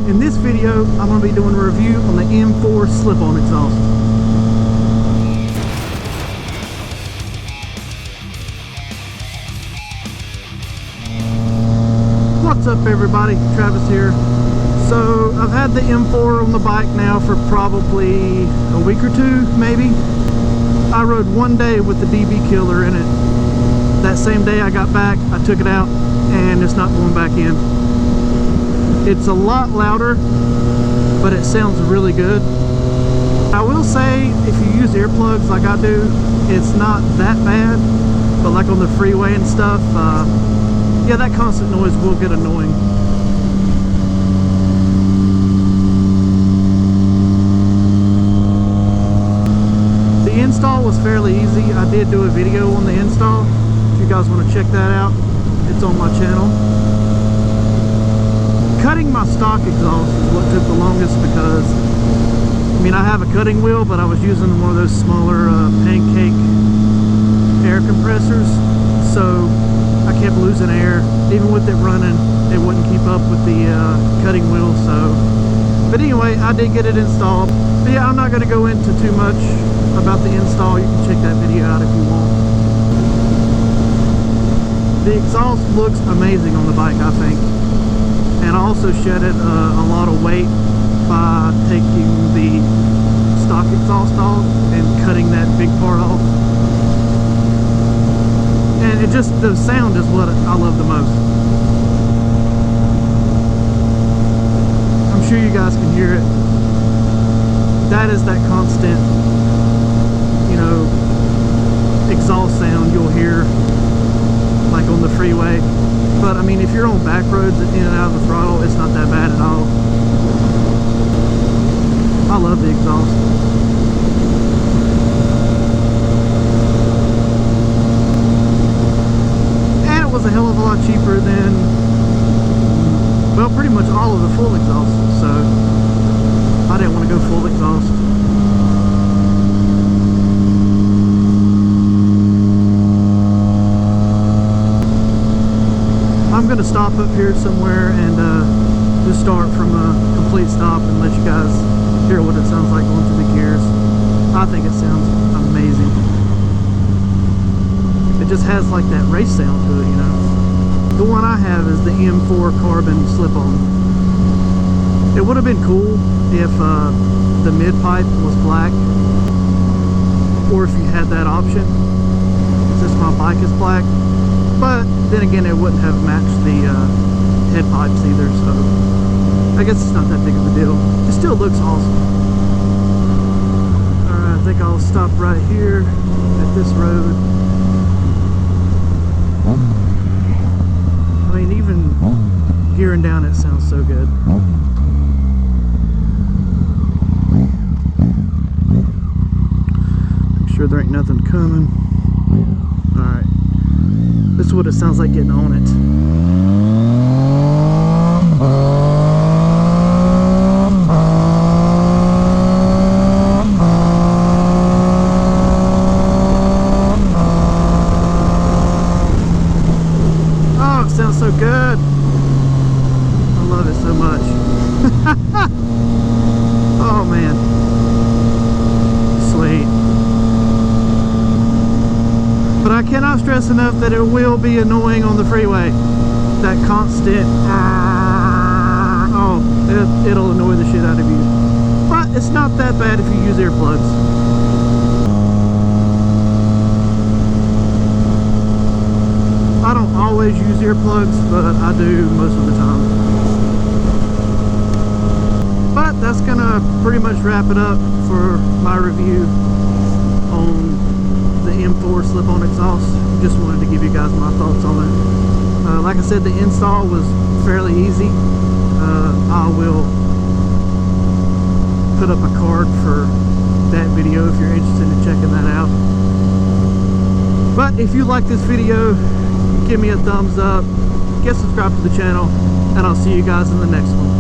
In this video, I'm going to be doing a review on the M4 slip-on exhaust. What's up everybody, Travis here. So I've had the M4 on the bike now for probably a week or two, maybe. I rode one day with the DB killer in it. That same day I got back, I took it out and it's not going back in. It's a lot louder, but it sounds really good. I will say, if you use earplugs like I do, it's not that bad, but like on the freeway and stuff, yeah, that constant noise will get annoying. The install was fairly easy. I did do a video on the install. If you guys want to check that out, it's on my channel. Cutting my stock exhaust is what took the longest because, I mean, I have a cutting wheel, but I was using one of those smaller pancake air compressors, so I kept losing air. Even with it running, it wouldn't keep up with the cutting wheel. So, but anyway, I did get it installed. But yeah, I'm not going to go into too much about the install. You can check that video out if you want. The exhaust looks amazing on the bike, I think. And I also shedded a lot of weight by taking the stock exhaust off and cutting that big part off. And it just, the sound is what I love the most. I'm sure you guys can hear it. That is that constant, you know, exhaust sound you'll hear like on the freeway. But I mean, if you're on back roads in and out of the throttle, it's not that bad at all. I love the exhaust. And it was a hell of a lot cheaper than, well, pretty much all of the full exhaust. So I didn't want to go full exhaust. I'm going to stop up here somewhere and just start from a complete stop and let you guys hear what it sounds like going through the gears. I think it sounds amazing. It just has like that race sound to it, you know. The one I have is the M4 carbon slip-on. It would have been cool if the mid-pipe was black, or if you had that option, since my bike is black. But then again, it wouldn't have matched the head pipes either, so I guess it's not that big of a deal. It still looks awesome. Alright, I think I'll stop right here at this road. I mean, even gearing down, it sounds so good. Make sure there ain't nothing coming. Alright. This is what it sounds like getting on it. Oh, it sounds so good. I love it so much. Oh man. Sweet. But I cannot stress enough that it will be annoying on the freeway. That constant, oh, it'll annoy the shit out of you. But it's not that bad if you use earplugs. I don't always use earplugs, but I do most of the time. But that's gonna pretty much wrap it up for my review on the M4 slip-on exhaust. Just wanted to give you guys my thoughts on it. Like I said, the install was fairly easy. I will put up a card for that video if you're interested in checking that out. But if you like this video, give me a thumbs up, get subscribed to the channel, and I'll see you guys in the next one.